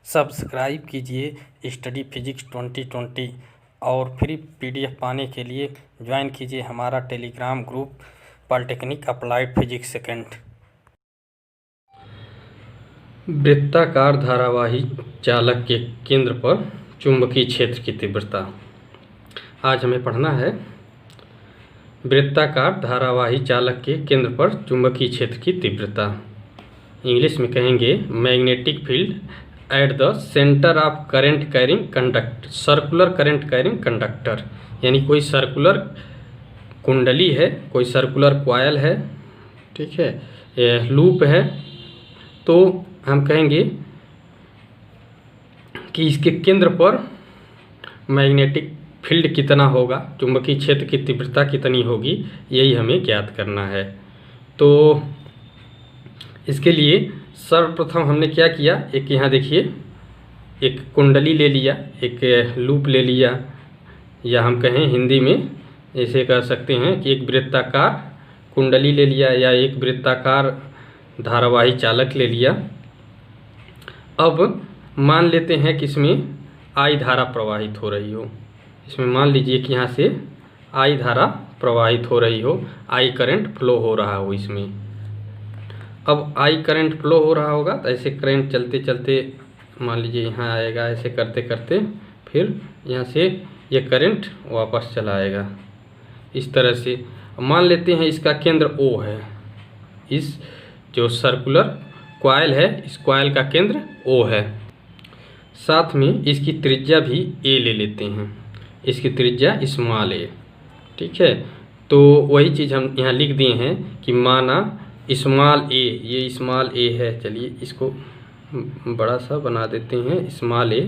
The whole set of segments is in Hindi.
सब्सक्राइब कीजिए स्टडी फिजिक्स 2020 और फ्री पीडीएफ पाने के लिए ज्वाइन कीजिए हमारा Telegram group polytechnic applied physics second. वृत्ताकार धारावाही चालक के केंद्र पर चुंबकीय क्षेत्र की तीव्रता। आज हमें पढ़ना है वृत्ताकार धारावाही चालक के केंद्र पर चुंबकीय क्षेत्र की तीव्रता। इंग्लिश में कहेंगे magnetic field at the centre of current carrying conductor, circular current carrying conductor. यानी कोई सर्कुलर कुंडली है, कोई सर्कुलर कॉइल है, ठीक है, यह लूप है, तो हम कहेंगे कि इसके केंद्र पर मैग्नेटिक फील्ड कितना होगा, चुंबकीय क्षेत्र की तीव्रता कितनी होगी, यही हमें ज्ञात करना है। तो इसके लिए सर्वप्रथम हमने क्या किया, एक यहाँ देखिए एक कुंडली ले लिया, एक लूप ले लिया, या हम कहें हिंदी में ऐसे कर सकते हैं कि एक वृत्ताकार कुंडली ले लिया या एक वृत्ताकार धारावाही चालक ले लिया। अब मान लेते हैं कि इसमें आई धारा प्रवाहित हो रही हो। इसमें मान लीजिए कि यहाँ से आई धारा प्रवाहित हो रही हो, आई करंट फ्लो हो रहा हो इसमें। अब आई करंट फ्लो हो रहा होगा तो ऐसे करंट चलते चलते मान लीजिए यहाँ आएगा, ऐसे करते करते फिर यहाँ से ये करंट वापस चला आएगा इस तरह से। मान लेते हैं इसका केंद्र O है, इस जो सर्कुलर कॉइल है इस कॉइल का केंद्र O है। साथ में इसकी त्रिज्या भी A ले लेते हैं, इसकी त्रिज्या स्मॉल a, ठीक है। तो वही चीज़ हम यहाँ लिख दिए हैं कि माना स्मॉल a, ये स्मॉल a है, चलिए इसको बड़ा सा बना देते हैं स्मॉल a,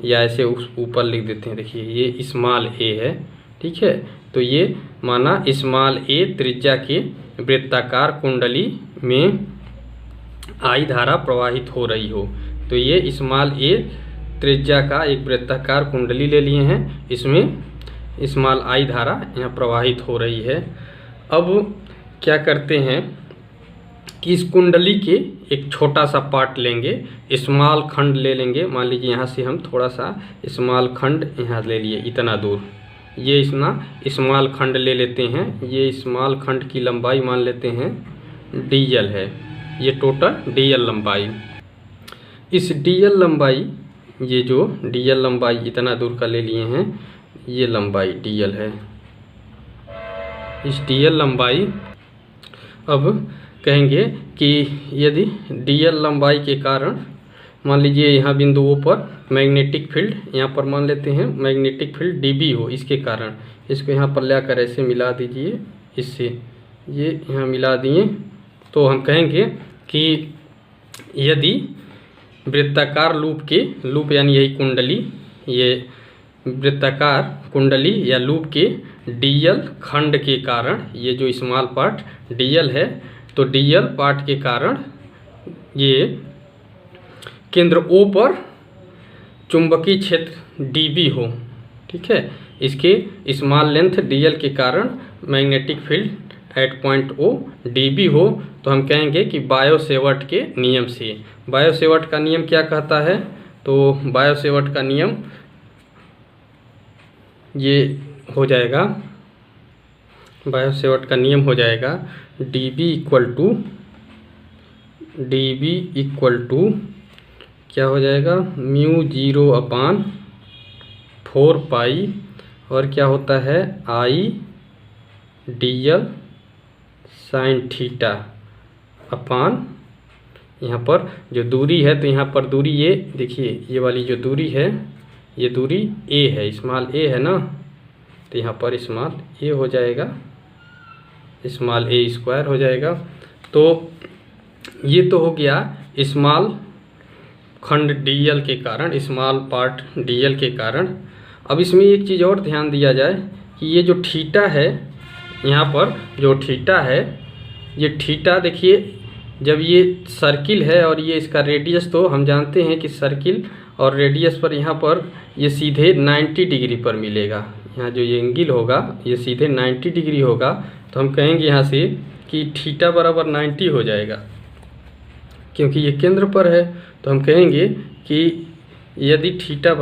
या ऐसे ऊपर लिख देते हैं, देखिए ये स्मॉल a है, ठीक है। तो ये माना स्मॉल a त्रिज्या के वृत्ताकार कुंडली में आई धारा प्रवाहित हो रही हो। तो ये स्मॉल a त्रिज्या का एक वृत्ताकार कुंडली ले लिए हैं, इसमें स्मॉल आई धारा यहाँ प्रवाहित हो रही है। अब क्या करते हैं कि इस कुंडली के एक छोटा सा पार्ट लेंगे, स्मॉल खंड ले लेंगे। मान लीजिए यहाँ से हम थोड़ा सा स्मॉल खंड यहाँ ले लिए, इतना दूर, ये इतना स्मॉल खंड ले लेते हैं। ये स्मॉल खंड की लंबाई मान लेते हैं dl है, ये टोटल dl लंबाई। इस dl लंबाई, ये जो dl लंबाई इतना दूर का ले लिए हैं, ये लंबाई dl है। इस dl लंबाई, अब कहेंगे कि यदि dl लंबाई के कारण मान लीजिए यहाँ बिंदुओं पर मैग्नेटिक फील्ड, यहाँ पर मान लेते हैं मैग्नेटिक फील्ड dB हो, इसके कारण इसको यहाँ पर लाकर ऐसे मिला दीजिए, इससे ये यहाँ मिला दिए, तो हम कहेंगे कि यदि वृत्ताकार लूप यानी यही कुंडली, ये वृत्ताकार कुंडली या लूप के dl खंड के कारण, ये जो स्मॉल पार्ट dl है, तो dl पार्ट के कारण ये केंद्र O पर चुंबकीय क्षेत्र dB हो, ठीक है। इसके स्मॉल लेंथ dl के कारण magnetic field at point O dB हो, तो हम कहेंगे कि बायो-सेवर्ट के नियम से। बायो-सेवर्ट का नियम क्या कहता है, तो बायो-सेवर्ट का नियम ये हो जाएगा, बायो-सेवर्ट का नियम हो जाएगा dB इक्वल टू क्या हो जाएगा, μ0/4 पाई, और क्या होता है I dl sine theta upon, यहाँ पर जो दूरी है, तो यहाँ पर दूरी ये देखिए, ये वाली जो दूरी है ये दूरी a है, स्मॉल a है ना, तो यहाँ पर स्मॉल a हो जाएगा, स्मॉल a स्क्वायर हो जाएगा। तो ये तो हो गया स्मॉल खंड dl के कारण, स्मॉल पार्ट dl के कारण। अब इसमें एक चीज़ और ध्यान दिया जाए कि ये जो थीटा है, यहाँ पर जो थीटा है, ये थीटा देखिए, जब ये सर्किल है और ये इसका रेडियस, तो हम जानते हैं कि सर्किल और रेडियस पर यहाँ पर ये सीधे 90 डिग्री पर मिलेगा। यहाँ जो ये एंगल होगा ये सीधे 90 डिग्री होगा, तो हम कहेंगे यहाँ से कि थीटा बराबर 90 हो जाएगा, क्योंकि ये केंद्र पर है। तो हम कहेंगे कि यदि थीटा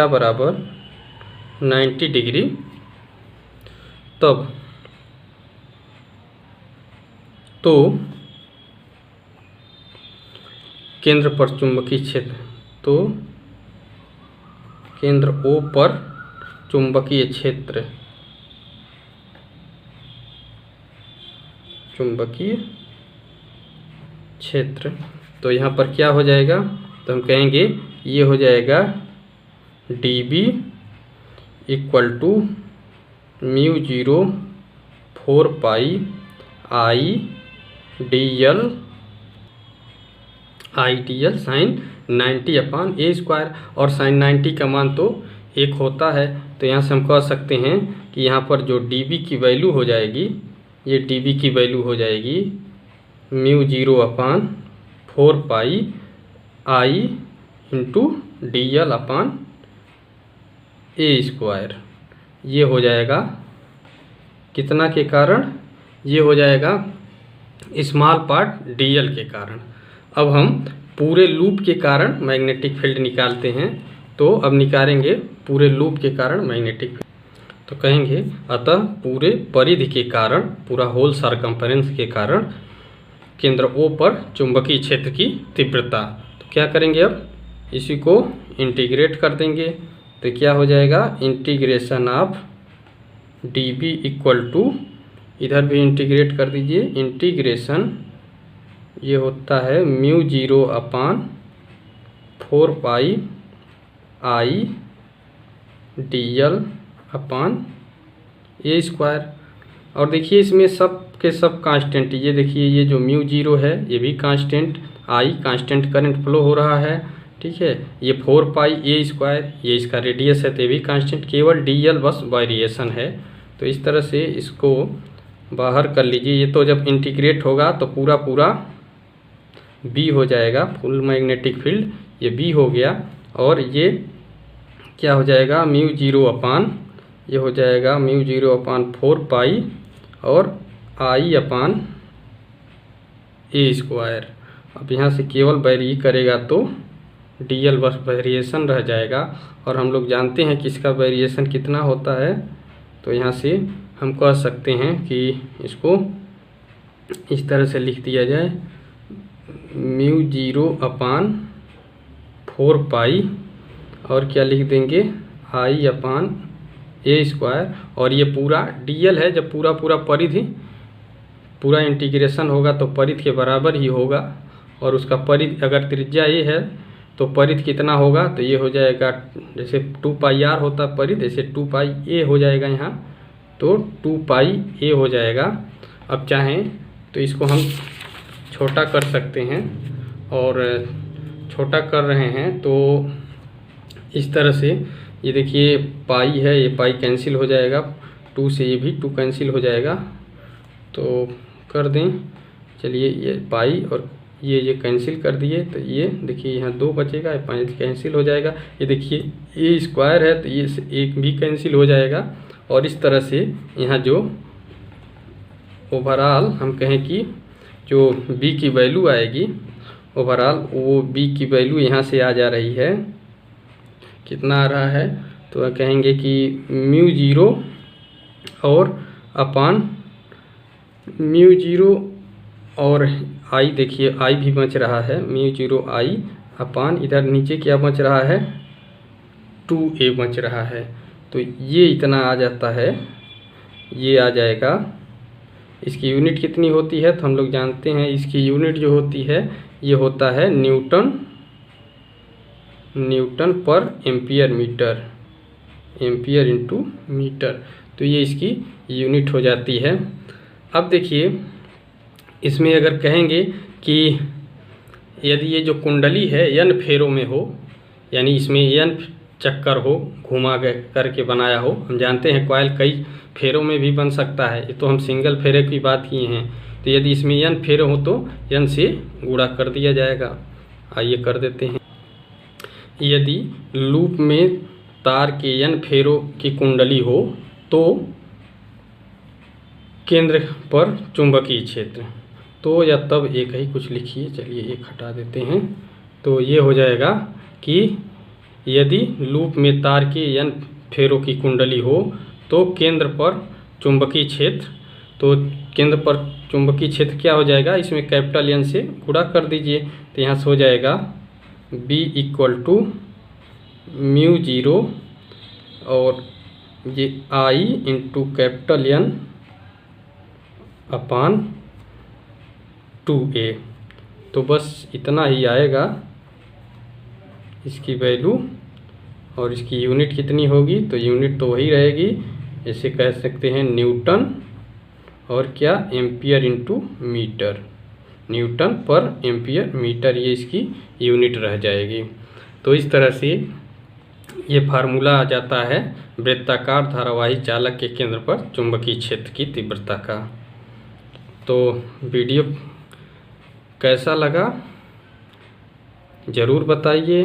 बराबर 90 डिग्री तब तो केंद्र पर चुंबकीय क्षेत्र, तो केंद्र O पर चुंबकीय क्षेत्र तो यहाँ पर क्या हो जाएगा, तो हम कहेंगे ये हो जाएगा dB equal to μ0 4 pi I dl sine 90 upon a square, और साइन 90 का मान तो 1 होता है। तो यहाँ से हम कह सकते हैं कि यहाँ पर जो dB की वैल्यू हो जाएगी, ये dB की वैल्यू हो जाएगी μ0 अपान 4 pi I into dl upon a square. ये हो जाएगा कितना के कारण, ये हो जाएगा स्मॉल पार्ट dl के कारण। अब हम पूरे लूप के कारण मैग्नेटिक फील्ड निकालते हैं, तो अब निकालेंगे पूरे लूप के कारण मैग्नेटिक फील्ड। तो कहेंगे अतः पूरे परिधि के कारण, पूरा होल सरकमफेरेंस के कारण केंद्र O पर चुंबकीय क्षेत्र की तीव्रता। तो क्या करेंगे, अब इसी को इंटीग्रेट कर देंगे। तो क्या हो जाएगा, integration of dB equal to, इधर भी इंटीग्रेट कर दीजिए, इंटीग्रेशन ये होता है μ0 अपान 4 pi I dl upon a square. और देखिए इसमें सब के सब कांस्टेंट, ये देखिए ये जो μ0 है ये भी constant, I constant current flow हो रहा है, ठीक है। ये 4 पाई a स्क्वायर, ये इसका रेडियस है तो ये भी कांस्टेंट, केवल dl बस वेरिएशन है। तो इस तरह से इसको बाहर कर लीजिए। ये तो जब इंटीग्रेट होगा तो पूरा B हो जाएगा, फुल मैग्नेटिक फील्ड ये B हो गया। और ये क्या हो जाएगा, μ0 अपान, ये हो जाएगा μ0 अपान 4 पाई और I अपान a स्क्वायर। अब यहाँ से केवल वेरी करेगा तो dl बस वेरिएशन रह जाएगा, और हम लोग जानते हैं कि इसका वेरिएशन कितना होता है। तो यहाँ से हम कह सकते हैं कि इसको इस तरह से लिख दिया जाए, μ0 अपान 4 पाई और क्या लिख देंगे, I अपान a स्क्वायर। और ये पूरा dl है, जब पूरा परिधि पूरा इंटीग्रेशन होगा तो परिधि के बराबर ही होगा। और उसका परिधि अगर त्रिज्या a है तो परिधि कितना होगा, तो ये हो जाएगा जैसे 2 पाई r होता परिधि, जैसे 2 पाई a हो जाएगा यहाँ, तो 2 पाई a हो जाएगा। अब चाहें तो इसको हम छोटा कर सकते हैं, और छोटा कर रहे हैं तो इस तरह से ये देखिए पाई है, ये पाई कैंसिल हो जाएगा, 2 से ये भी 2 कैंसिल हो जाएगा। तो कर दें, चलिए ये पाई और ये कैंसिल कर दिए, तो ये देखिए यहाँ 2 बचेगा, 5 कैंसिल हो जाएगा। ये देखिए a स्क्वायर है तो ये 1 भी कैंसिल हो जाएगा। और इस तरह से यहाँ जो ओवरऑल हम कहें कि जो b की वैल्यू आएगी ओवरऑल, वो b की वैल्यू यहाँ से आ जा रही है, कितना आ रहा है, तो कहेंगे कि μ0 और अपान μ0 और I, देखिए I भी बच रहा है, μ0 I अपान इधर नीचे क्या बच रहा है, 2a बच रहा है। तो ये इतना आ जाता है, ये आ जाएगा। इसकी यूनिट कितनी होती है, तो हम लोग जानते हैं इसकी यूनिट जो होती है ये होता है Newton per ampere metre, ampere into metre. तो ये इसकी यूनिट हो जाती है। अब देखिए इसमें अगर कहेंगे कि यदि ये जो कुंडली है n फेरों में हो, यानी इसमें n चक्कर हो, घुमा करके बनाया हो, हम जानते हैं कॉइल कई फेरों में भी बन सकता है, ये तो हम सिंगल फेरे की बात किए हैं। तो यदि इसमें n फेरे हो तो n से गुणा कर दिया जाएगा। आइए कर देते हैं। यदि लूप में तार के n फेरों की कुंडली हो तो केंद्र पर चुंबकीय क्षेत्र, तो या तब एक ही कुछ लिखिए, चलिए एक हटा देते हैं। तो ये हो जाएगा कि यदि लूप में तार की n फेरों की कुंडली हो तो केंद्र पर चुंबकीय क्षेत्र, तो केंद्र पर चुंबकीय क्षेत्र क्या हो जाएगा, इसमें कैपिटल N से गुणा कर दीजिए। तो यहाँ से हो जाएगा B equal to mu zero और ये I into capital N upon 2A। तो बस इतना ही आएगा इसकी वैल्यू, और इसकी यूनिट कितनी होगी, तो यूनिट तो वही रहेगी, ऐसे कह सकते हैं न्यूटन और क्या ampere into metre, Newton per ampere metre, ये इसकी यूनिट रह जाएगी। तो इस तरह से ये फार्मूला आ जाता है वृत्ताकार धारावाही चालक के केंद्र पर चुंबकीय क्षेत्र की तीव्रता का। तो वीडियो कैसा लगा ज़रूर बताइए,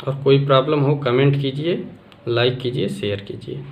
और कोई प्रॉब्लम हो कमेंट कीजिए, लाइक कीजिए, शेयर कीजिए।